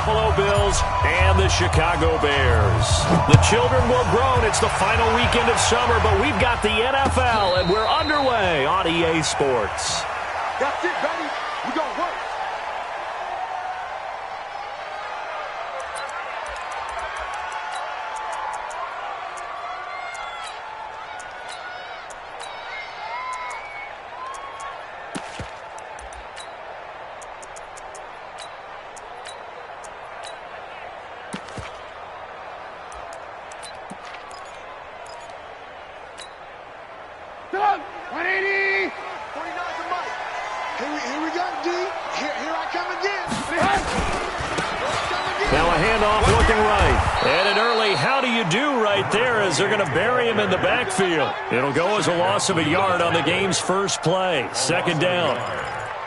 Buffalo Bills and the Chicago Bears. The children will groan. It's the final weekend of summer, but we've got the NFL, and we're underway on EA Sports. That's it, baby. We gonna work. They're going to bury him in the backfield. It'll go as a loss of a yard on the game's first play. Second down.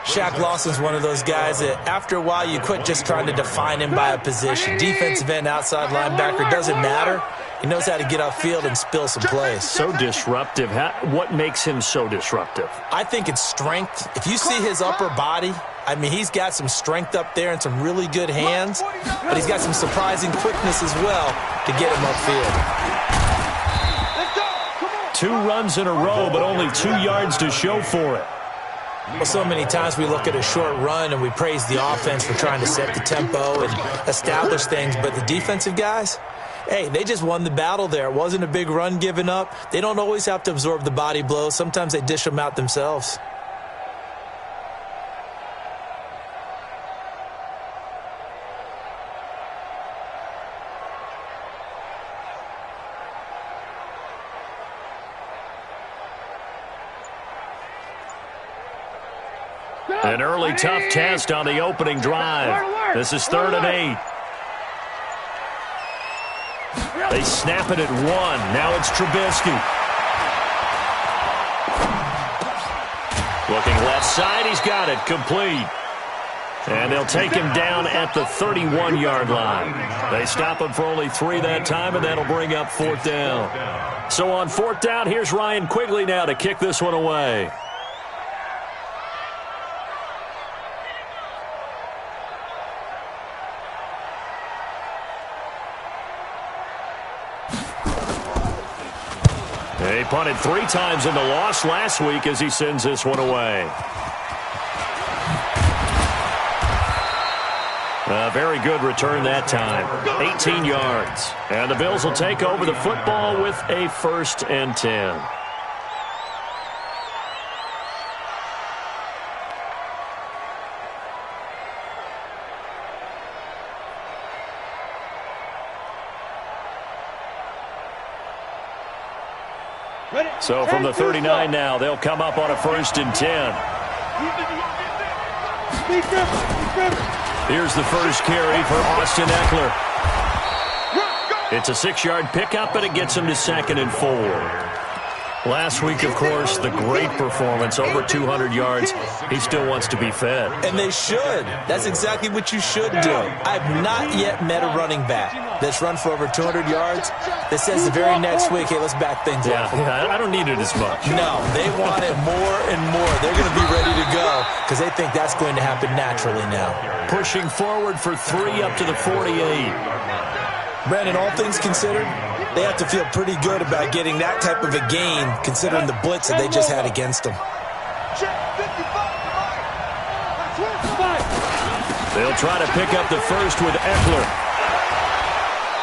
Shaq Lawson's one of those guys that after a while you quit just trying to define him by a position. Defensive end, outside linebacker, doesn't matter. He knows how to get upfield and spill some plays. So disruptive. What makes him so disruptive? I think it's strength. If you see his upper body, I mean, he's got some strength up there and some really good hands, but he's got some surprising quickness as well to get him upfield. 2 runs in a row, but only 2 yards to show for it. Well, so many times we look at a short run and we praise the offense for trying to set the tempo and establish things, but the defensive guys, hey, they just won the battle there. It wasn't a big run given up. They don't always have to absorb the body blows. Sometimes they dish them out themselves. An early tough test on the opening drive. This is 3rd and 8. They snap it at 1. Now it's Trubisky. Looking left side. He's got it. Complete. And they'll take him down at the 31-yard line. They stop him for only 3 that time, and that'll bring up 4th down. So on 4th down, here's Ryan Quigley now to kick this one away. He punted 3 times in the loss last week as he sends this one away. A very good return that time. 18 yards. And the Bills will take over the football with a 1st and 10. So from the 39 now, they'll come up on a 1st and 10. Here's the first carry for Austin Eckler. It's a 6-yard pickup, but it gets him to 2nd and 4. Last week, of course, the great performance, over 200 yards. He still wants to be fed. And they should. That's exactly what you should do. I've not yet met a running back that's run for over 200 yards that says the very next week, hey, let's back things up. Yeah, I don't need it as much. No, they want it more and more. They're going to be ready to go because they think that's going to happen naturally now. Pushing forward for 3 up to the 48. Brandon, all things considered, they have to feel pretty good about getting that type of a gain considering the blitz that they just had against them. They'll try to pick up the first with Eckler.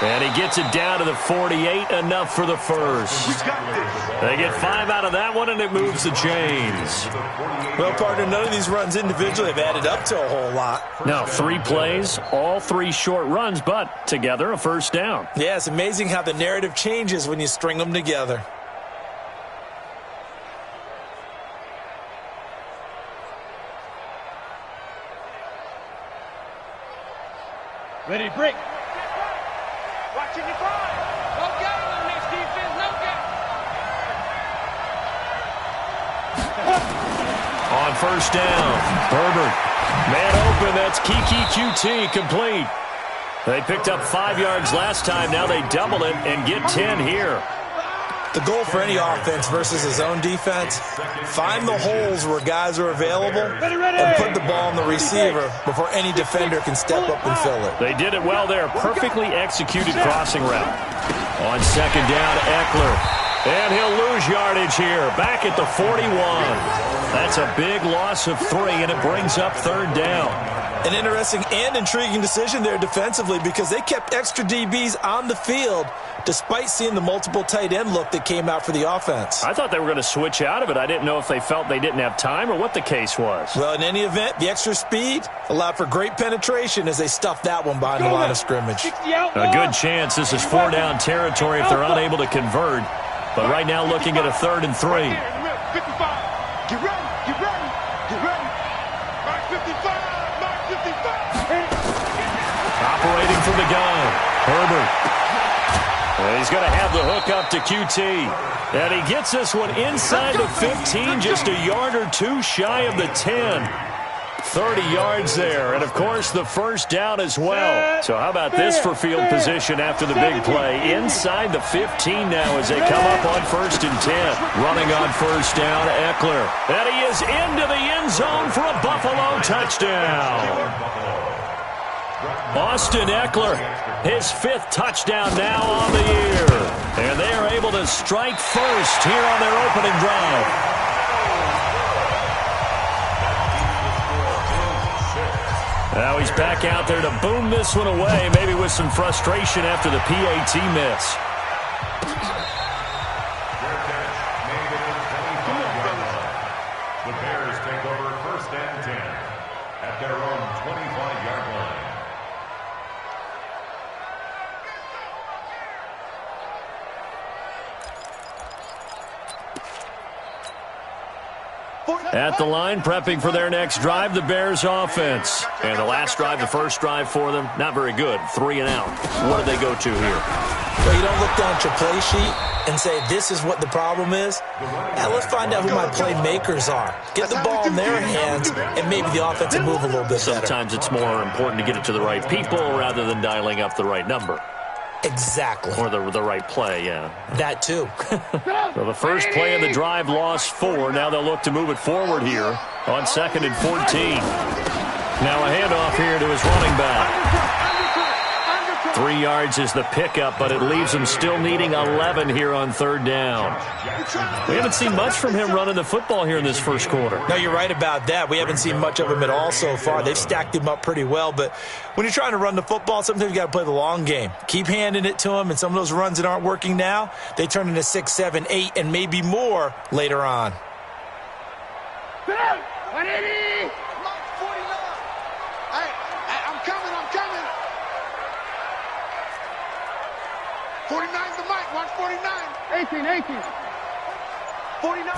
And he gets it down to the 48, enough for the first. They get 5 out of that one, and it moves the chains. Well, partner, none of these runs individually have added up to a whole lot. No, 3 plays, all 3 short runs, but together a 1st down. Yeah, it's amazing how the narrative changes when you string them together. Ready, break. Watching your ball. No game on this defense, no game. On 1st down, Herbert. Man open, that's Kiki QT, complete. They picked up 5 yards last time, now they double it and get 10 here. The goal for any offense versus his own defense, find the holes where guys are available and put the ball on the receiver before any defender can step up and fill it. They did it well there. Perfectly executed crossing route. On second down, Eckler. And he'll lose yardage here. Back at the 41. That's a big loss of 3, and it brings up third down. An interesting and intriguing decision there defensively because they kept extra DBs on the field despite seeing the multiple tight end look that came out for the offense. I thought they were going to switch out of it. I didn't know if they felt they didn't have time or what the case was. Well, in any event, the extra speed allowed for great penetration as they stuffed that one behind the line of scrimmage. A good chance this is 4-down territory if they're unable to convert. But right now looking at a 3rd and 3. 55. Get ready. Get ready. Get ready. Mark 55. Mark 55. Operating from the gun. Herbert. And he's going to have the hook up to QT. And he gets this one inside the 15, just a yard or 2 shy of the 10. 30 yards there, and of course the first down as well. So how about this for field position after the big play? Inside the 15 now as they come up on 1st and 10. Running on first down, Eckler. And he is into the end zone for a Buffalo touchdown. Austin Eckler, his 5th touchdown now on the year. And they are able to strike first here on their opening drive. Now he's back out there to boom this one away, maybe with some frustration after the PAT miss. The Bears take over 1st and 10 at their own 25-yard line. At the line, prepping for their next drive, the Bears offense. And the last drive, the first drive for them, not very good. 3 and out. What do they go to here? Well, you don't look down at your play sheet and say, this is what the problem is. Now let's find out who my playmakers are. Get the ball in their hands, and maybe the offense will move a little bit better. Sometimes it's more important to get it to the right people rather than dialing up the right number. Exactly. Or the right play, yeah. That too. So the first play of the drive lost 4. Now they'll look to move it forward here on 2nd and 14. Now a handoff here to his running back. 3 yards is the pickup, but it leaves him still needing 11 here on 3rd down. We haven't seen much from him running the football here in this first quarter. No, you're right about that. We haven't seen much of him at all so far. They've stacked him up pretty well, but when you're trying to run the football, sometimes you got to play the long game. Keep handing it to him, and some of those runs that aren't working now, they turn into 6, 7, 8, and maybe more later on. 180. Mark 49. Hey, I'm coming. 49's the mic. Watch 49. 18. 49.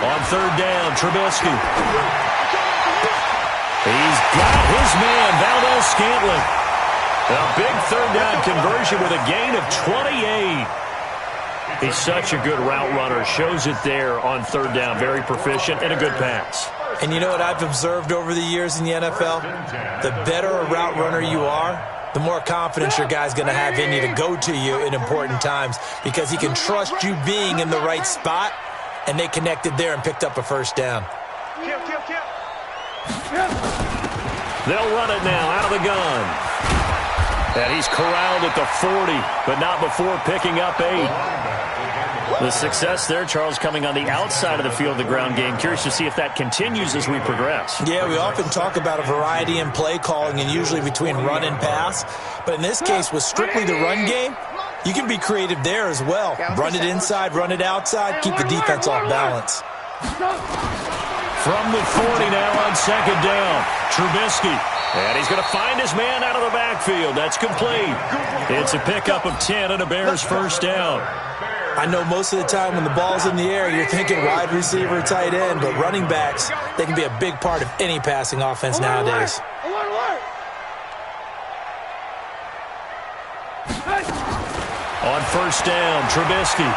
On 3rd down, Trubisky. He's got his man, Valdez-Scantling. A big 3rd down conversion with a gain of 28. He's such a good route runner. Shows it there on 3rd down. Very proficient and a good pass. And you know what I've observed over the years in the NFL? The better a route runner you are, the more confidence your guy's going to have in you to go to you in important times because he can trust you being in the right spot, and they connected there and picked up a 1st down. Kill. They'll run it now out of the gun. And he's corralled at the 40, but not before picking up 8. The success there, Charles, coming on the outside of the field, the ground game. Curious to see if that continues as we progress. Yeah, we often talk about a variety in play calling and usually between run and pass. But in this case, with strictly the run game, you can be creative there as well. Run it inside, run it outside, keep the defense off balance. From the 40 now on 2nd down, Trubisky. And he's going to find his man out of the backfield. That's complete. It's a pickup of 10 and a Bears 1st down. I know most of the time when the ball's in the air, you're thinking wide receiver, tight end, but running backs, they can be a big part of any passing offense nowadays. On 1st down, Trubisky.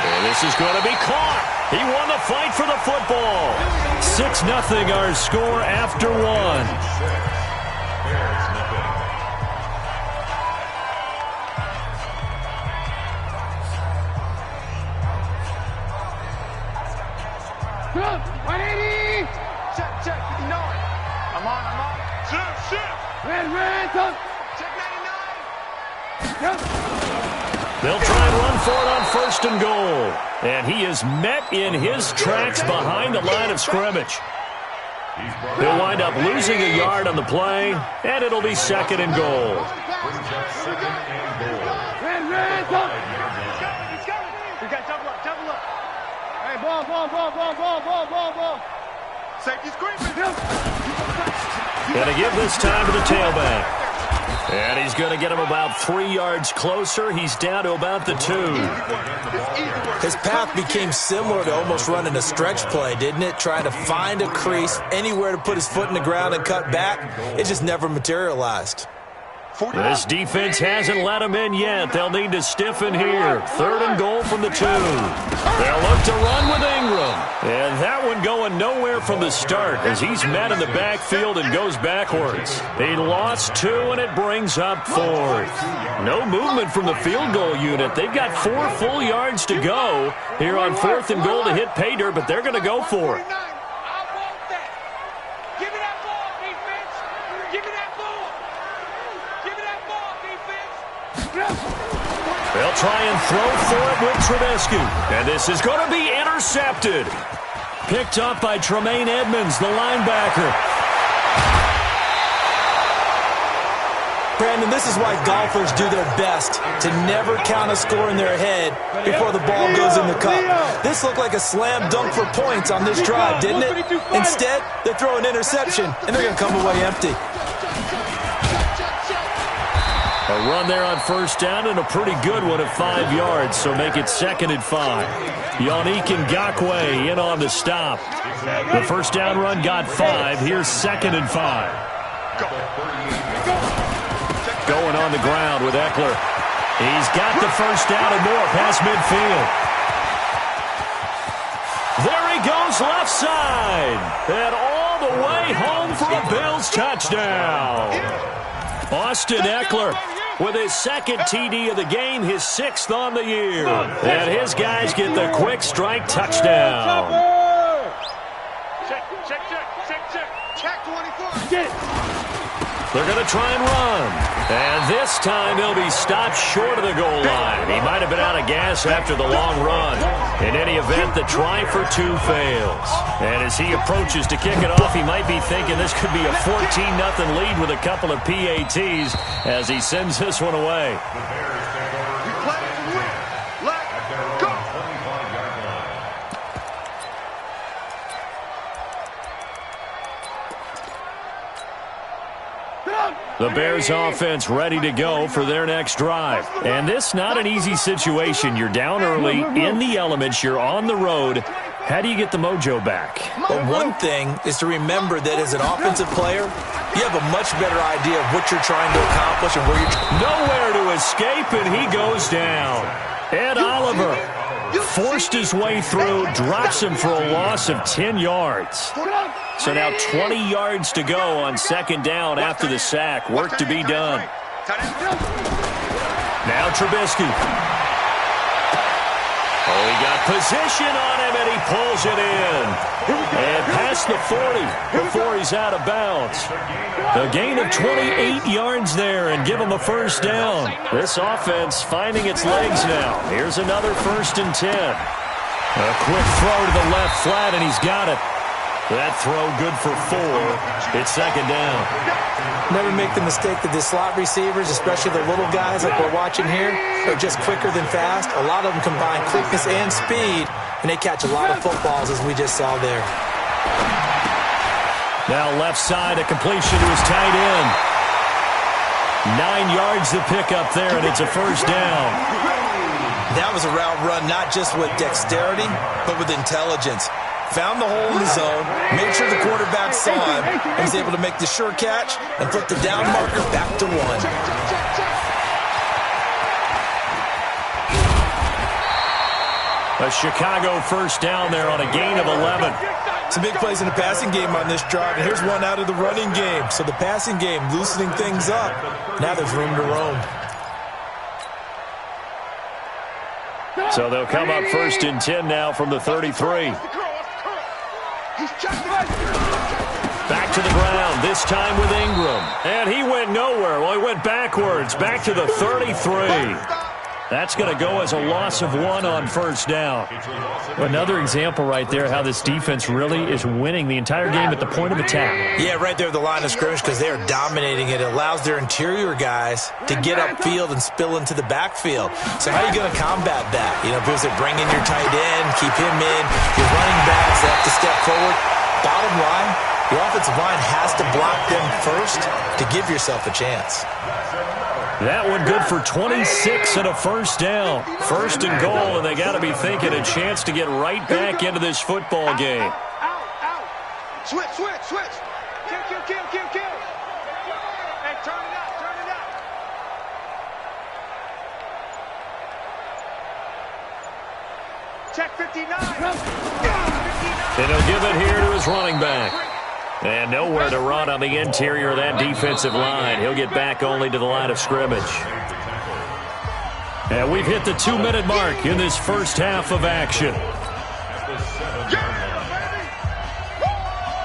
And this is going to be caught. He won the fight for the football. 6-0 our score after 1. They'll try and run for it on 1st and goal. And he is met in his tracks behind the line of scrimmage. He'll wind up losing a yard on the play, and it'll be 2nd and goal. Gonna give this time to the tailback. And he's going to get him about 3 yards closer. He's down to about the 2. His path became similar to almost running a stretch play, didn't it? Trying to find a crease, anywhere to put his foot in the ground and cut back. It just never materialized. This defense hasn't let him in yet. They'll need to stiffen here. 3rd and goal from the 2. They'll look to run with Ingram. And that one going nowhere from the start as he's met in the backfield and goes backwards. He lost 2, and it brings up 4th. No movement from the field goal unit. They've got 4 full yards to go here on 4th and goal to hit pay dirt, but they're going to go for it. They'll try and throw for it with Trubisky. And this is going to be intercepted. Picked up by Tremaine Edmonds, the linebacker. Brandon, this is why golfers do their best to never count a score in their head before the ball goes in the cup. This looked like a slam dunk for points on this drive, didn't it? Instead, they throw an interception, and they're going to come away empty. A run there on 1st down and a pretty good one at 5 yards, so make it 2nd and 5. Yannick Ngakoue in on the stop. The 1st down run got 5. Here's 2nd and 5. Going on the ground with Eckler. He's got the 1st down and more past midfield. There he goes left side. And all the way home for a Bills touchdown. Austin Eckler with his 2nd TD of the game, his 6th on the year. And his guys get the quick strike touchdown. Check 24. They're going to try and run. And this time he'll be stopped short of the goal line. He might have been out of gas after the long run. In any event, the try for 2 fails. And as he approaches to kick it off, he might be thinking this could be a 14-0 lead with a couple of PATs as he sends this one away. The Bears offense ready to go for their next drive. And this not an easy situation. You're down early, in the elements, you're on the road. How do you get the mojo back? Well, one thing is to remember that as an offensive player, you have a much better idea of what you're trying to accomplish and where you're nowhere to escape, and he goes down. Ed Oliver forced his way through, drops him for a loss of 10 yards. So now 20 yards to go on 2nd down after the sack. Work to be done. Now Trubisky. Oh, he got position on him, and he pulls it in. And past the 40 before he's out of bounds. A gain of 28 yards there and give him a 1st down. This offense finding its legs now. Here's another 1st and 10. A quick throw to the left flat, and he's got it. That throw good for 4. It's 2nd down. Never make the mistake that the slot receivers, especially the little guys like we're watching here, are just quicker than fast. A lot of them combine quickness and speed, and they catch a lot of footballs, as we just saw there. Now left side, a completion to his tight end. 9 yards to pick up there, and it's a 1st down. That was a route run not just with dexterity, but with intelligence. Found the hole in the zone, made sure the quarterback saw him, and was able to make the sure catch and put the down marker back to 1. A Chicago 1st down there on a gain of 11. Some big plays in the passing game on this drive, and here's one out of the running game. So the passing game loosening things up. Now there's room to roam. So they'll come up 1st and 10 now from the 33. Back back to the ground, this time with Ingram. And he went nowhere. Well, he went backwards, back to the 33. That's going to go as a loss of 1 on first down. Another example right there how this defense really is winning the entire game at the point of attack. Yeah, right there at the line of scrimmage because they are dominating it. It allows their interior guys to get upfield and spill into the backfield. So how are you going to combat that? You know, people say bring in your tight end, keep him in. Your running backs have to step forward. Bottom line, your offensive line has to block them first to give yourself a chance. That one good for 26 and a first down. First and goal, and they got to be thinking a chance to get right back into this football game. Out. Switch. Kill. Hey, turn it up. Check 59. And he'll give it here to his running back. And nowhere to run on the interior of that defensive line. He'll get back only to the line of scrimmage. And we've hit the 2-minute mark in this first half of action.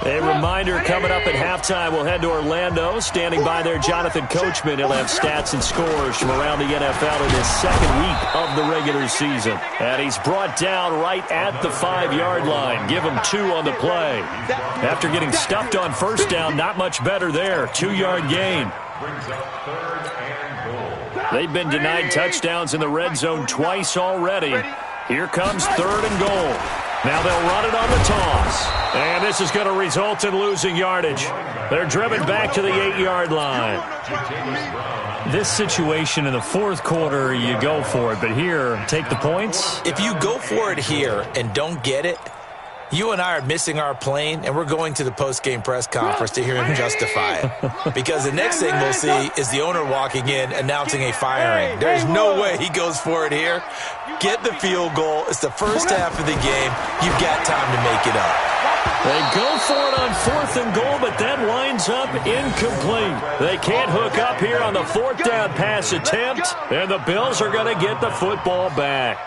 A reminder coming up at halftime, we'll head to Orlando. Standing by there, Jonathan Coachman. He'll have stats and scores from around the NFL in his second week of the regular season. And he's brought down right at the 5-yard line. Give him 2 on the play. After getting stuffed on first down, not much better there. 2-yard gain. They've been denied touchdowns in the red zone twice already. Here comes 3rd and goal. Now they'll run it on the toss. And this is going to result in losing yardage. They're driven back to the 8-yard line. This situation in the fourth quarter, you go for it. But here, take the points. If you go for it here and don't get it, you and I are missing our plane, and we're going to the post-game press conference to hear him justify it. Because the next thing we'll see is the owner walking in announcing a firing. There's no way he goes for it here. Get the field goal. It's the first half of the game. You've got time to make it up. They go for it on 4th and goal, but that winds up incomplete. They can't hook up here on the 4th down pass attempt, and the Bills are going to get the football back.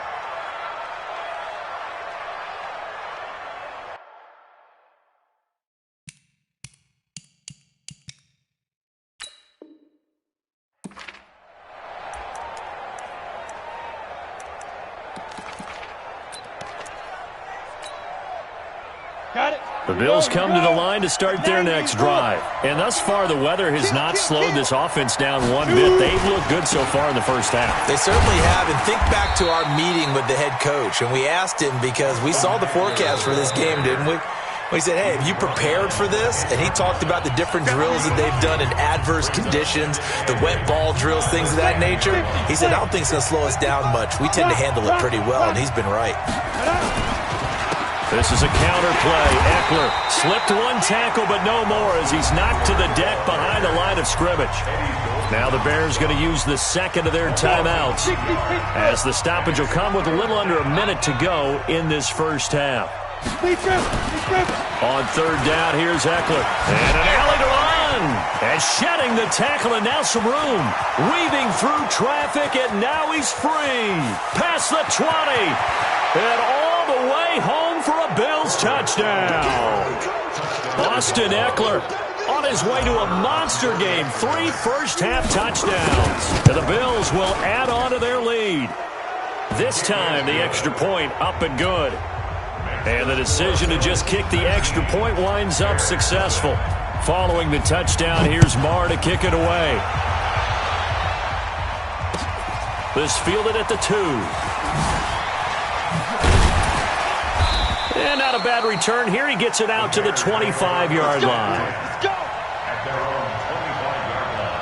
The Bills come to the line to start their next drive. And thus far, the weather has not slowed this offense down one bit. They've looked good so far in the first half. They certainly have. And think back to our meeting with the head coach. And we asked him because we saw the forecast for this game, didn't we? We said, hey, have you prepared for this? And he talked about the different drills that they've done in adverse conditions, the wet ball drills, things of that nature. He said, I don't think it's going to slow us down much. We tend to handle it pretty well, and he's been right. This is a counter play. Eckler slipped one tackle, but no more as he's knocked to the deck behind the line of scrimmage. Now the Bears going to use the second of their timeouts as the stoppage will come with a little under a minute to go in this first half. On 3rd down, here's Eckler. And an alley to run. And shedding the tackle, and now some room. Weaving through traffic, and now he's free. Past the 20. And all the way home for a Bills touchdown. Austin Eckler on his way to a monster game. 3 first-half touchdowns. And the Bills will add on to their lead. This time, the extra point up and good. And the decision to just kick the extra point winds up successful. Following the touchdown, here's Marr to kick it away. This fielded at the 2. And not a bad return here. He gets it out to the 25-yard line. Let's go. At their own 25-yard line.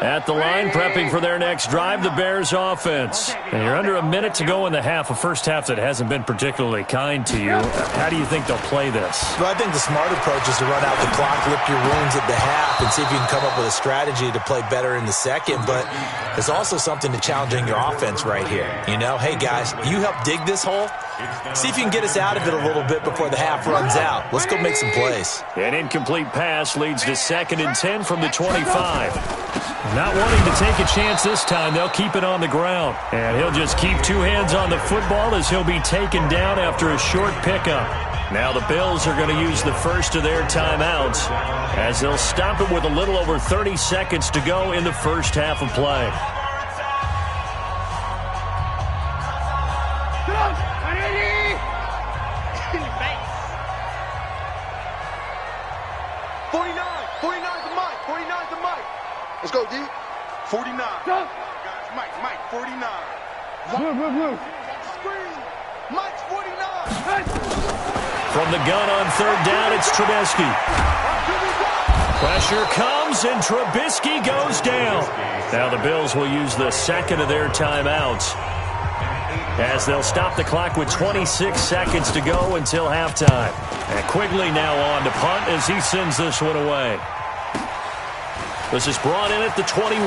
At the line, prepping for their next drive, the Bears offense. And you're under a minute to go in the half, a first half that hasn't been particularly kind to you. How do you think they'll play this? Well, I think the smart approach is to run out the clock, lick your wounds at the half, and see if you can come up with a strategy to play better in the second. But there's also something to challenging your offense right here. You know, hey, guys, you help dig this hole, See if you can get us out of it a little bit before the half runs out. Let's go make some plays. An incomplete pass leads to 2nd and 10 from the 25. Not wanting to take a chance this time, they'll keep it on the ground. And he'll just keep 2 hands on the football as he'll be taken down after a short pickup. Now the Bills are going to use the first of their timeouts as they'll stop it with a little over 30 seconds to go in the first half of play. Let's go, D. 49. Guys, Mike, 49. Screen. Mike's 49. From the gun on 3rd down, it's Trubisky. Pressure comes, and Trubisky goes down. Now the Bills will use the 2nd of their timeouts as they'll stop the clock with 26 seconds to go until halftime. And Quigley now on to punt as he sends this one away. This is brought in at the 21.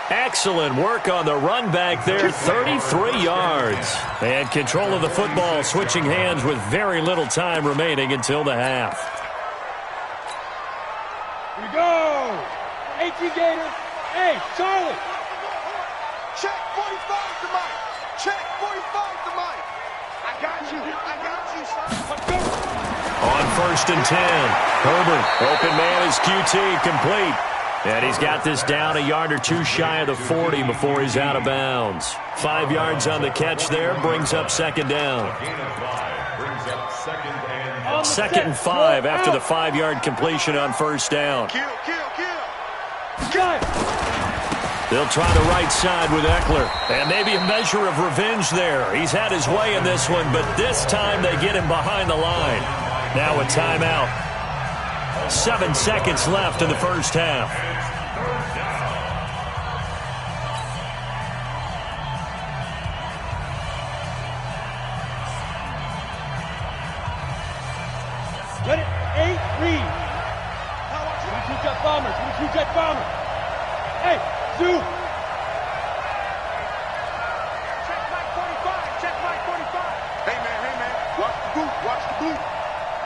Excellent work on the run back there, 33 yards. And control of the football, switching hands with very little time remaining until the half. Here we go. 18 Gator. Hey, Charlie. Check 45 to Mike. Check 45 to Mike. I got you, son. Let's go. On 1st and 10, Herbert, open man is QT, complete. And he's got this down a yard or 2 shy of the 40 before he's out of bounds. 5 yards on the catch there, brings up 2nd down. 2nd and 5 after the 5-yard completion on 1st down. Kill. They'll try the right side with Eckler. And maybe a measure of revenge there. He's had his way in this one, but this time they get him behind the line. Now a timeout. 7 seconds left in the first half. Get it. 8, read. Two jet bombers. Hey, Zoo. Check Mike 45. Hey, man. Watch the boot.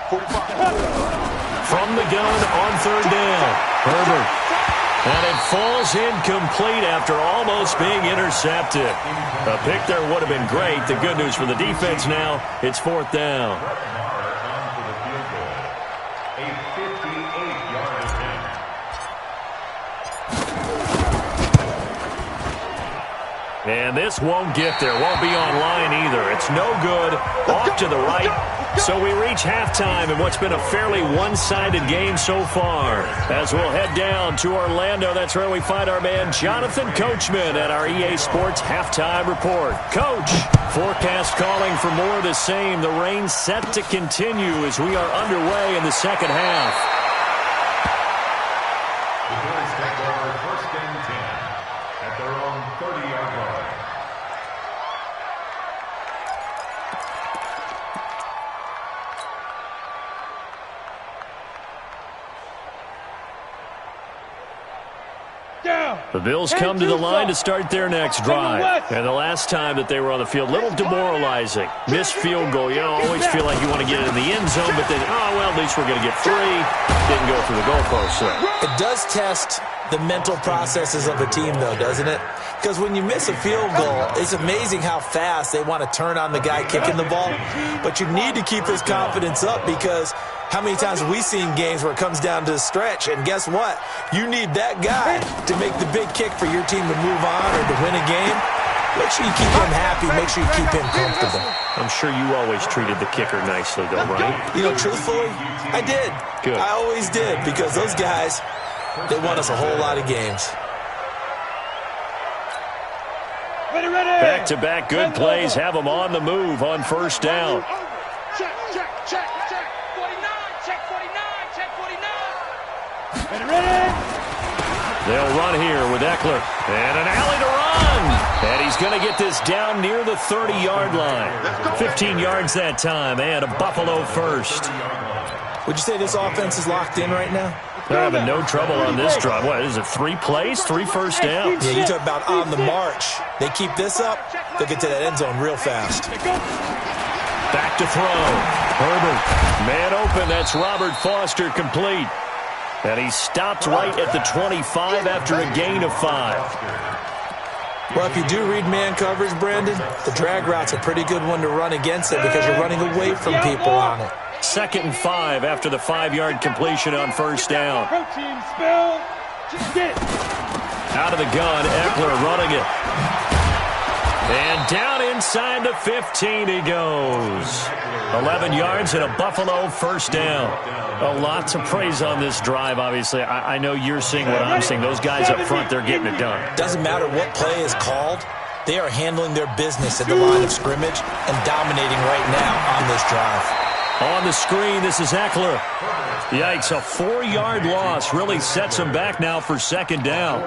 45. From the gun on 3rd down, Herbert. And it falls incomplete after almost being intercepted. A pick there would have been great. The good news for the defense now, it's 4th down. And this won't get there. Won't be online either. It's no good. Off to the right. So we reach halftime in what's been a fairly one-sided game so far. As we'll head down to Orlando, that's where we find our man Jonathan Coachman at our EA Sports Halftime Report. Coach, forecast calling for more of the same. The rain set to continue as we are underway in the second half. The Bills take over 1st and 10 at their own 30-yard line. The Bills come to the line to start their next drive. And the last time that they were on the field, a little demoralizing. Missed field goal. You know, always feel like you want to get it in the end zone, but then, at least we're going to get 3. Didn't go through the goalpost there. It does test the mental processes of a team, though, doesn't it? Because when you miss a field goal, it's amazing how fast they want to turn on the guy kicking the ball. But you need to keep his confidence up because how many times have we seen games where it comes down to a stretch, and guess what? You need that guy to make the big kick for your team to move on or to win a game. Make sure you keep him happy. Make sure you keep him comfortable. I'm sure you always treated the kicker nicely, though, right? You know, truthfully, I did. Good. I always did because those guys, they won us a whole lot of games. Ready. Back-to-back good plays have them on the move on 1st down. Check. 49. Check 49. Ready. They'll run here with Eckler. And an alley to run. And he's going to get this down near the 30-yard line. 15 yards that time, and a Buffalo first. Would you say this offense is locked in right now? They're having no trouble on this drive. What is it, 3 plays, 3 first downs? Yeah, you talk about on the march. They keep this up, they'll get to that end zone real fast. Back to throw. Herbert, man open. That's Robert Foster, complete. And he stopped right at the 25 after a gain of 5. Well, if you do read man coverage, Brandon, the drag route's a pretty good one to run against it because you're running away from people on it. 2nd and 5 after the 5-yard completion on first down. Out of the gun, Eckler running it. And down inside the 15 he goes. 11 yards and a Buffalo first down. A lot to praise on this drive, obviously. I know you're seeing what I'm seeing. Those guys up front, they're getting it done. Doesn't matter what play is called. They are handling their business at the line of scrimmage and dominating right now on this drive. On the screen, this is Eckler. Yikes, a 4-yard loss really sets him back now for 2nd down.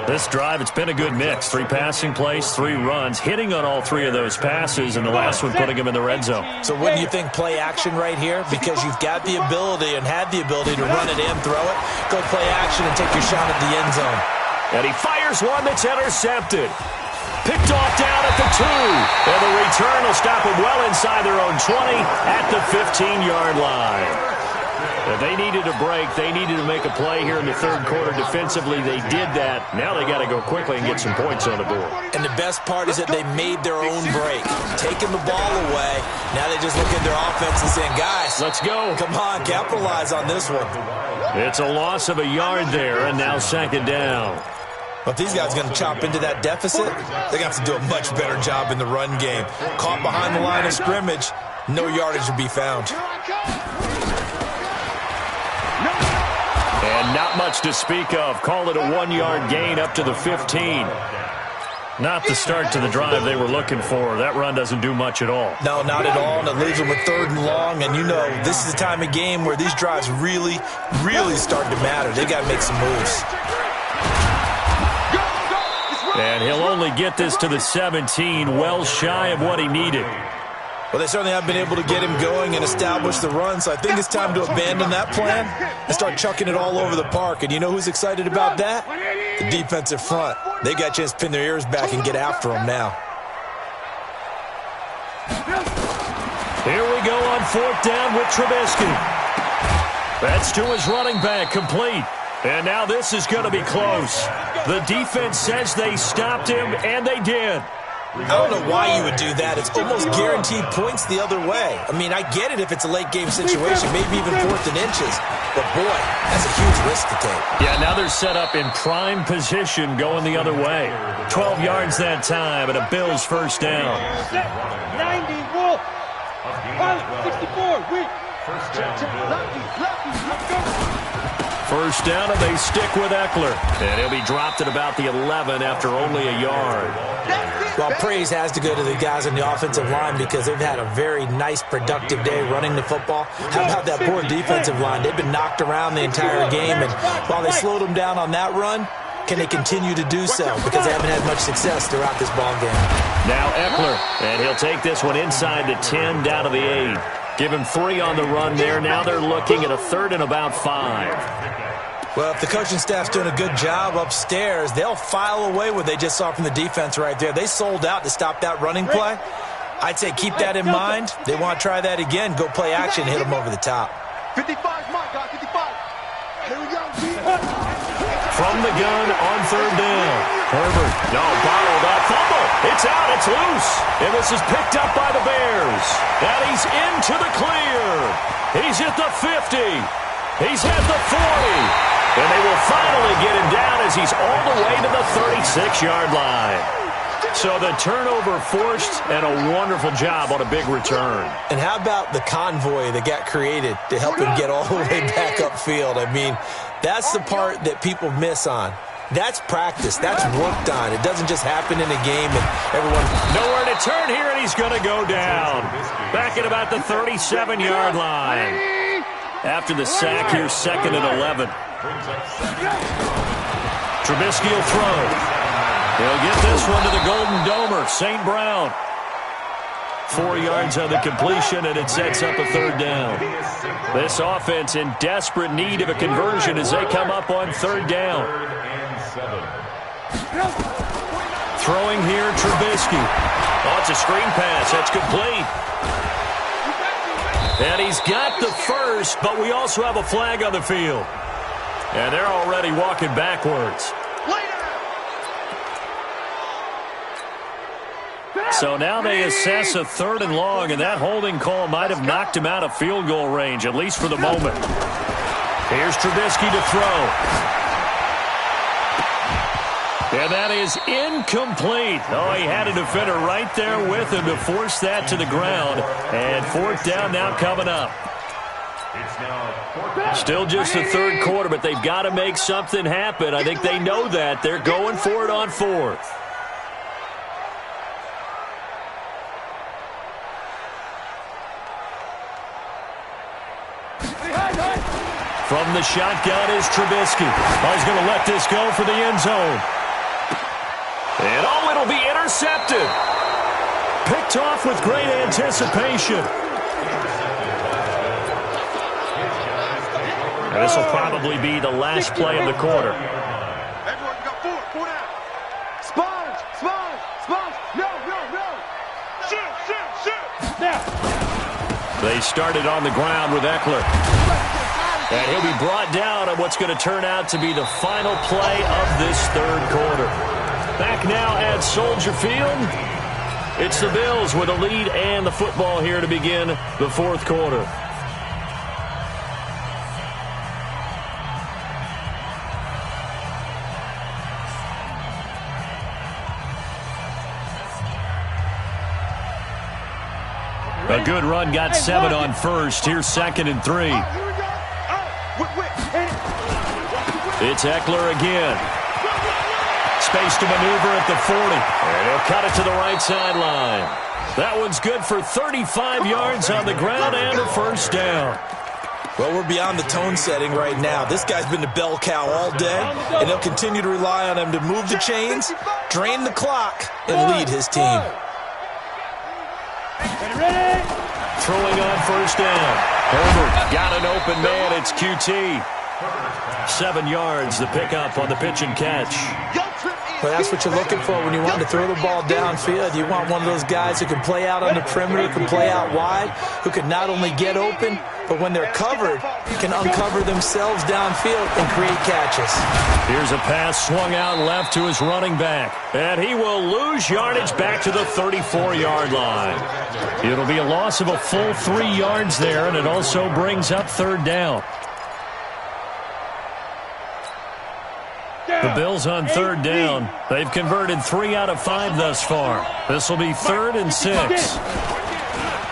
This drive, it's been a good mix. 3 passing plays, 3 runs, hitting on all 3 of those passes, and the last one putting him in the red zone. So wouldn't you think play action right here? Because you've got the ability and had the ability to run it and throw it. Go play action and take your shot at the end zone. And he fires one that's intercepted. Picked off down at the 2. And the return will stop him well inside their own 20 at the 15-yard line. If they needed a break, they needed to make a play here in the 3rd quarter defensively. They did that. Now they got to go quickly and get some points on the board. And the best part is that they made their own break. Taking the ball away. Now they just look at their offense and saying, guys, let's go. Come on, capitalize on this one. It's a loss of a yard there, and now 2nd down. But if these guys are going to chop into that deficit, they're going to have to do a much better job in the run game. Caught behind the line of scrimmage, no yardage to be found. And not much to speak of. Call it a 1-yard gain up to the 15. Not the start to the drive they were looking for. That run doesn't do much at all. No, not at all, and it leaves them with 3rd and long. And you know, this is the time of game where these drives really, really start to matter. They got to make some moves. And he'll only get this to the 17, well shy of what he needed. Well, they certainly have been able to get him going and establish the run, so I think it's time to abandon that plan and start chucking it all over the park. And you know who's excited about that? The defensive front. They got a chance to pin their ears back and get after him now. Here we go on 4th down with Trubisky. That's to his running back, complete. And now this is going to be close. The defense says they stopped him, and they did. I don't know why you would do that. It's almost guaranteed points the other way. I mean, I get it if it's a late-game situation, maybe even 4th and inches. But, boy, that's a huge risk to take. Yeah, now they're set up in prime position going the other way. 12 yards that time, and a Bills first down. 90, Wolf. 64, weak. First down, and they stick with Eckler. And he'll be dropped at about the 11 after only a yard. Well, praise has to go to the guys on the offensive line because they've had a very nice, productive day running the football. How about that poor defensive line? They've been knocked around the entire game, and while they slowed them down on that run, can they continue to do so? Because they haven't had much success throughout this ball game. Now Eckler, and he'll take this one inside the 10, down to the 8. Give him 3 on the run there. Now they're looking at a 3rd and about 5. Well, if the coaching staff's doing a good job upstairs, they'll file away what they just saw from the defense right there. They sold out to stop that running play. I'd say keep that in mind. They want to try that again. Go play action, hit them over the top. 55, my God, 55. Here we go. From the gun on 3rd down. Herbert, no, bottled up, fumble. It's out, it's loose. And this is picked up by the Bears. And he's into the clear. He's at the 50. He's at the 40. And they will finally get him down as he's all the way to the 36-yard line. So the turnover forced, and a wonderful job on a big return. And how about the convoy that got created to help him get all the way back upfield? I mean, that's the part that people miss on. That's practice. That's worked on. It doesn't just happen in a game and everyone... Nowhere to turn here, and he's going to go down. Back at about the 37-yard line. After the sack, here's 2nd and 11. Trubisky will throw. He'll get this one to the Golden Domer, St. Brown. 4 yards on the completion, and it sets up a third down. This offense in desperate need of a conversion as they come up on third down. Throwing here, Trubisky. Oh, it's a screen pass. That's complete. And he's got the first, but we also have a flag on the field. And they're already walking backwards. So now they assess a 3rd and long, and that holding call might have knocked him out of field goal range, at least for the moment. Here's Trubisky to throw. And that is incomplete. Oh, he had a defender right there with him to force that to the ground. And 4th down now coming up. Still just the 3rd quarter, but they've got to make something happen. I think they know that. They're going for it on 4th. From the shotgun is Trubisky. Oh, he's going to let this go for the end zone. And oh, it'll be intercepted. Picked off with great anticipation. And this will probably be the last play of the quarter. Everyone got 4 down. Sponge. No. Shoot. Now. They started on the ground with Eckler. And he'll be brought down on what's going to turn out to be the final play of this 3rd quarter. Back now at Soldier Field. It's the Bills with a lead and the football here to begin the 4th quarter. A good run got 7 on first. Here's 2nd and 3. It's Eckler again. Space to maneuver at the 40. And he'll cut it to the right sideline. That one's good for 35 yards on the ground and a 1st down. Well, we're beyond the tone setting right now. This guy's been the bell cow all day, and they'll continue to rely on him to move the chains, drain the clock, and lead his team. Throwing on 1st down. Herbert got an open man. It's QT. 7 yards, the pickup on the pitch and catch. Well, that's what you're looking for when you want to throw the ball downfield. You want one of those guys who can play out on the perimeter, can play out wide, who can not only get open, but when they're covered, can uncover themselves downfield and create catches. Here's a pass swung out left to his running back. And he will lose yardage back to the 34-yard line. It'll be a loss of a full 3 yards there, and it also brings up 3rd down. The Bills on 3rd down. They've converted 3 out of 5 thus far. This will be 3rd and 6.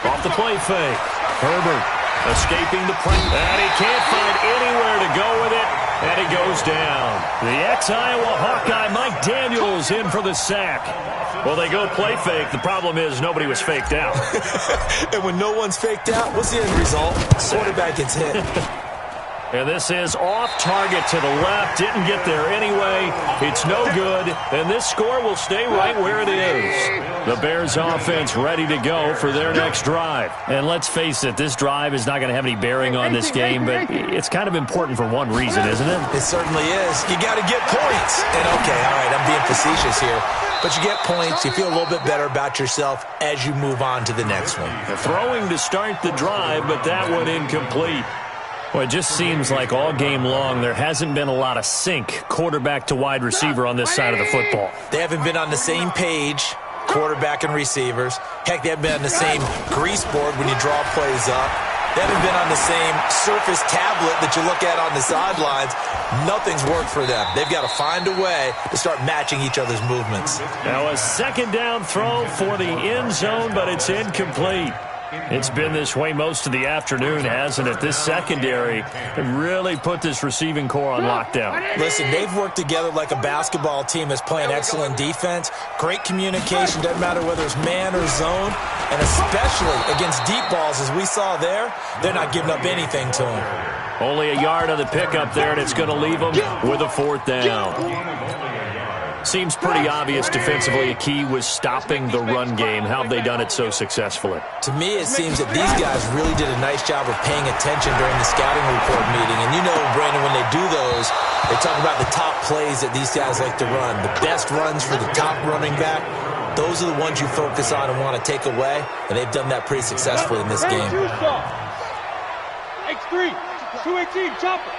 Off the play fake. Herbert escaping the pressure. And he can't find anywhere to go with it. And he goes down. The ex-Iowa Hawkeye Mike Daniels in for the sack. Well, they go play fake. The problem is nobody was faked out. And when no one's faked out, what's the end result? Quarterback gets hit. And this is off target to the left. Didn't get there anyway. It's no good. And this score will stay right where it is. The Bears offense ready to go for their next drive. And let's face it, this drive is not going to have any bearing on this game, but it's kind of important for one reason, isn't it? It certainly is. You got to get points. And okay, all right, I'm being facetious here. But you get points, you feel a little bit better about yourself as you move on to the next one. Throwing to start the drive, but that one incomplete. Well, it just seems like all game long there hasn't been a lot of sync quarterback to wide receiver on this side of the football. They haven't been on the same page, quarterback and receivers. Heck, they haven't been on the same grease board when you draw plays up. They haven't been on the same surface tablet that you look at on the sidelines. Nothing's worked for them. They've got to find a way to start matching each other's movements. Now a 2nd down throw for the end zone, but it's incomplete. It's been this way most of the afternoon, hasn't it? This secondary really put this receiving core on lockdown. Listen, they've worked together like a basketball team that's playing excellent defense. Great communication, doesn't matter whether it's man or zone. And especially against deep balls, as we saw there, they're not giving up anything to them. Only a yard on the pickup there, and it's going to leave them with a 4th down. Seems pretty obvious defensively a key was stopping the run game. How have they done it so successfully? To me, it seems that these guys really did a nice job of paying attention during the scouting report meeting. And you know, Brandon, when they do those, they talk about the top plays that these guys like to run. The best runs for the top running back, those are the ones you focus on and want to take away. And they've done that pretty successfully in this game. X3, 218, chopper.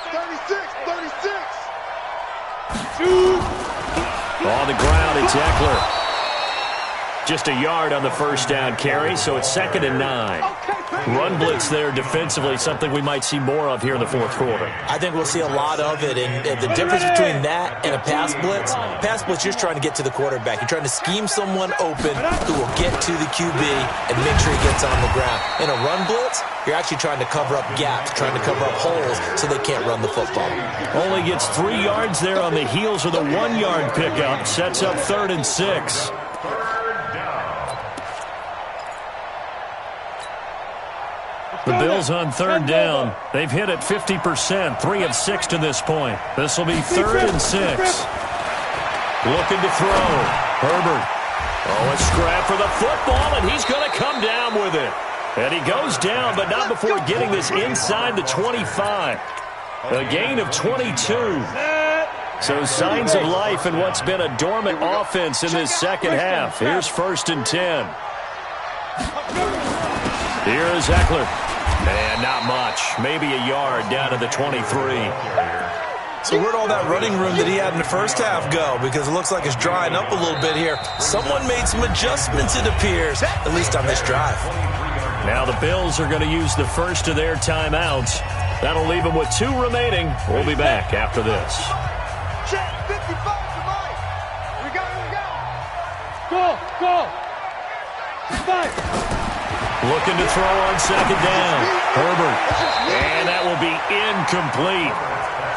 36, 36. On the ground, it's Eckler. Just a yard on the first down carry, so it's 2nd and 9. Run blitz there defensively, something we might see more of here in the fourth quarter. I think we'll see a lot of it, and the difference between that and a pass blitz, you're just trying to get to the quarterback. You're trying to scheme someone open who will get to the QB and make sure he gets on the ground. In a run blitz, you're actually trying to cover up gaps, trying to cover up holes so they can't run the football. Only gets 3 yards there on the heels of the 1-yard pickup. Sets up 3rd and 6. The Bills on 3rd down. They've hit it 50%, 3 of 6 to this point. This will be 3rd and 6. Looking to throw. Herbert. Oh, a scrap for the football, and he's going to come down with it. And he goes down, but not before getting this inside the 25. A gain of 22. So signs of life in what's been a dormant offense in this second half. Here's 1st and 10. Here is Eckler. And not much. Maybe a yard down to the 23. So where'd all that running room that he had in the first half go? Because it looks like it's drying up a little bit here. Someone made some adjustments, it appears, at least on this drive. Now the Bills are going to use the first of their timeouts. That'll leave them with 2 remaining. We'll be back after this. Check 55 tonight. We go. Go. 5. Looking to throw on 2nd down. Herbert. And that will be incomplete.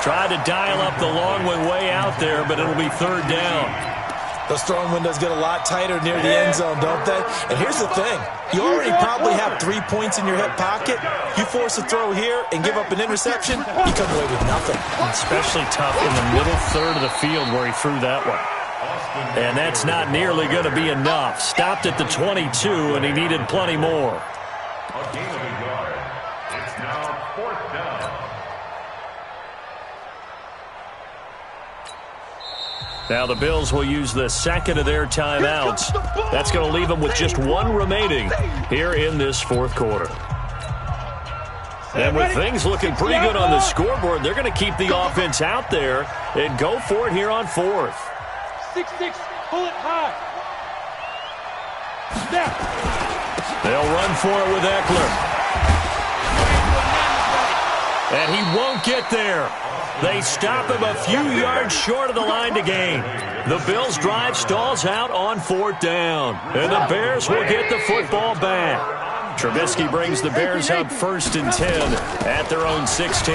Tried to dial up the long one way out there, but it'll be 3rd down. Those throwing windows get a lot tighter near the end zone, don't they? And here's the thing. You already probably have 3 points in your hip pocket. You force a throw here and give up an interception, you come away with nothing. Especially tough in the middle third of the field where he threw that one. And that's not nearly going to be enough. Stopped at the 22, and he needed plenty more. A gain of a yard. It's now 4th down. Now the Bills will use the 2nd of their timeouts. That's going to leave them with just 1 remaining here in this 4th quarter. And with things looking pretty good on the scoreboard, they're going to keep the offense out there and go for it here on 4th. 6-6, pull it high. Snap. They'll run for it with Eckler. And he won't get there. They stop him a few yards short of the line to gain. The Bills' drive stalls out on 4th down. And the Bears will get the football back. Trubisky brings the Bears up 1st and 10 at their own 16.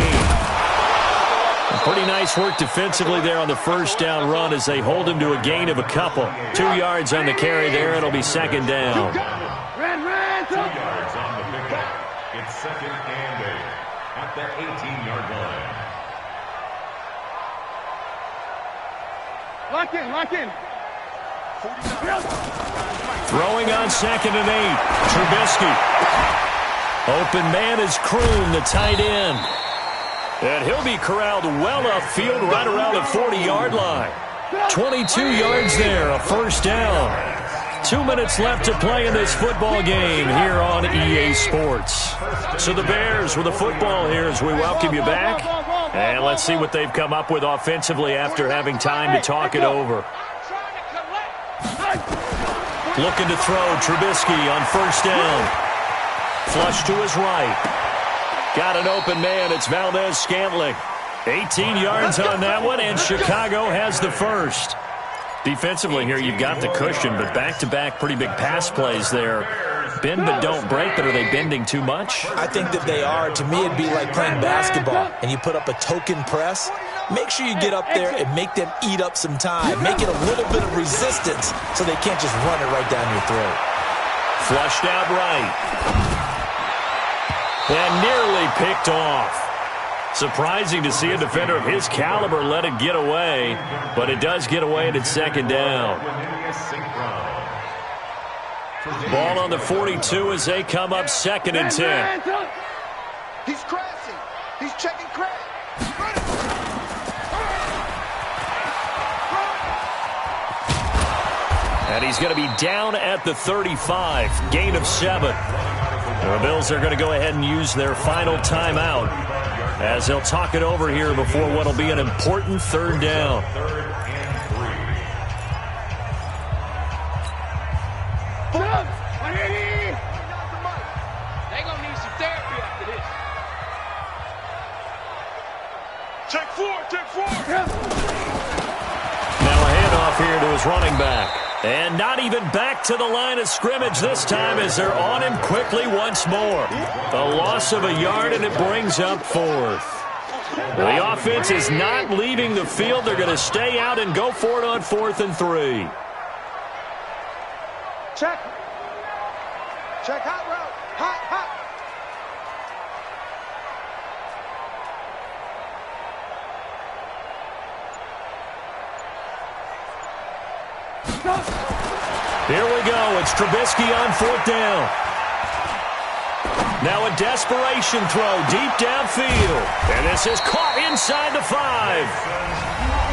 Pretty nice work defensively there on the 1st down run as they hold him to a gain of a couple. 2 yards on the carry there. It'll be 2nd down. Run. 2 yards on the pickup. It's 2nd and 8 at the 18-yard line. Lock in. Throwing on 2nd and 8. Trubisky. Open man is Kroon, the tight end. And he'll be corralled well upfield right around the 40-yard line. 22 yards there, a 1st down. 2 minutes left to play in this football game here on EA Sports. So the Bears with the football here as we welcome you back. And let's see what they've come up with offensively after having time to talk it over. Looking to throw, Trubisky on 1st down. Flush to his right. Got an open man. It's Valdez-Scantling. 18 yards on that one, and Chicago has the first. Defensively here, you've got the cushion, but back-to-back pretty big pass plays there. Bend but don't break, but are they bending too much? I think that they are. To me, it'd be like playing basketball, and you put up a token press. Make sure you get up there and make them eat up some time. Make it a little bit of resistance so they can't just run it right down your throat. Flushed out right. And nearly picked off. Surprising to see a defender of his caliber let it get away, but it does get away and it's second down. Ball on the 42 as they come up 2nd and 10. He's crashing. He's checking crash. And he's going to be down at the 35, gain of 7. The Bills are going to go ahead and use their final timeout as they'll talk it over here before what will be an important 3rd down. They're going to need some therapy after this. Check 4. Now a handoff here to his running back. And not even back to the line of scrimmage this time as they're on him quickly once more. A loss of a yard, and it brings up 4th. The offense is not leaving the field. They're going to stay out and go for it on 4th and 3. Check. Check hot route. Hot. Here we go. It's Trubisky on 4th down. Now a desperation throw deep downfield. And this is caught inside the 5.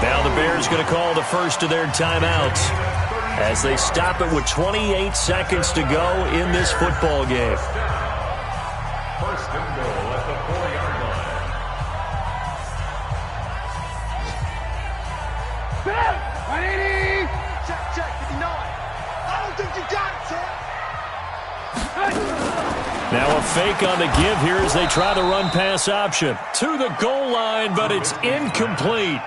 Now the Bears going to call the first of their timeouts as they stop it with 28 seconds to go in this football game. First and goal at the 4-yard line. Check. 59. I don't think you got it, Sam. Now a fake on the give here as they try the run-pass option. To the goal line, but it's incomplete.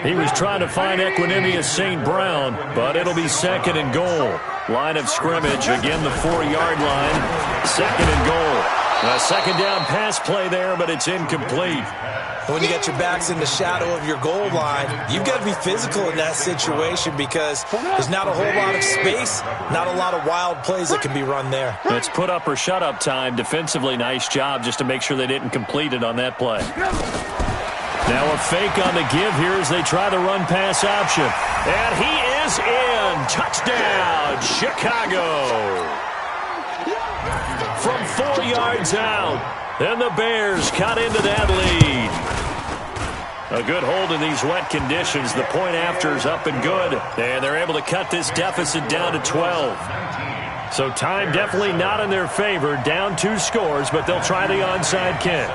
He was trying to find Equinemius St. Brown, but it'll be 2nd and goal. Line of scrimmage, again the 4-yard line. 2nd and goal. A 2nd down pass play there, but it's incomplete. When you get your backs in the shadow of your goal line, you've got to be physical in that situation because there's not a whole lot of space, not a lot of wild plays that can be run there. It's put up or shut up time. Defensively, nice job just to make sure they didn't complete it on that play. Now a fake on the give here as they try the run-pass option. And he is in. Touchdown, Chicago. From 4 yards out. And the Bears cut into that lead. A good hold in these wet conditions. The point after is up and good. And they're able to cut this deficit down to 12. So time definitely not in their favor. Down 2 scores, but they'll try the onside kick.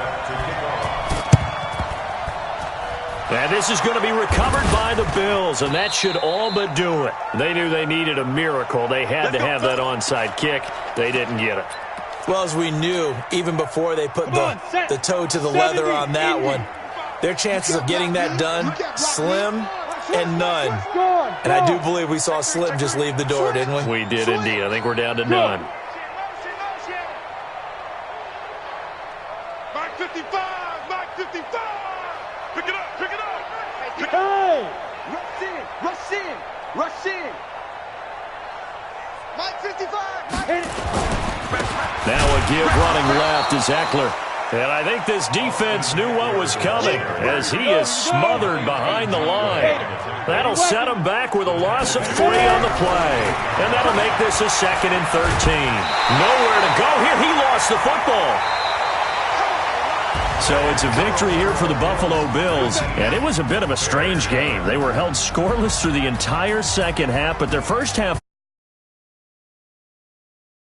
And this is going to be recovered by the Bills, and that should all but do it. They knew they needed a miracle. They had to have that onside kick. They didn't get it. Well, as we knew, even before they put the toe to the leather on that one, their chances of getting that done, slim and none. And I do believe we saw Slim just leave the door, didn't we? We did indeed. I think we're down to none. Mike 55. Pick it up. Hey! Rush in. Mike 55. Hit it. Now a give running left is Eckler. And I think this defense knew what was coming as he is smothered behind the line. That'll set him back with a loss of 3 on the play. And that'll make this a 2nd and 13. Nowhere to go here. He lost the football. So it's a victory here for the Buffalo Bills, and it was a bit of a strange game. They were held scoreless through the entire second half, but their first half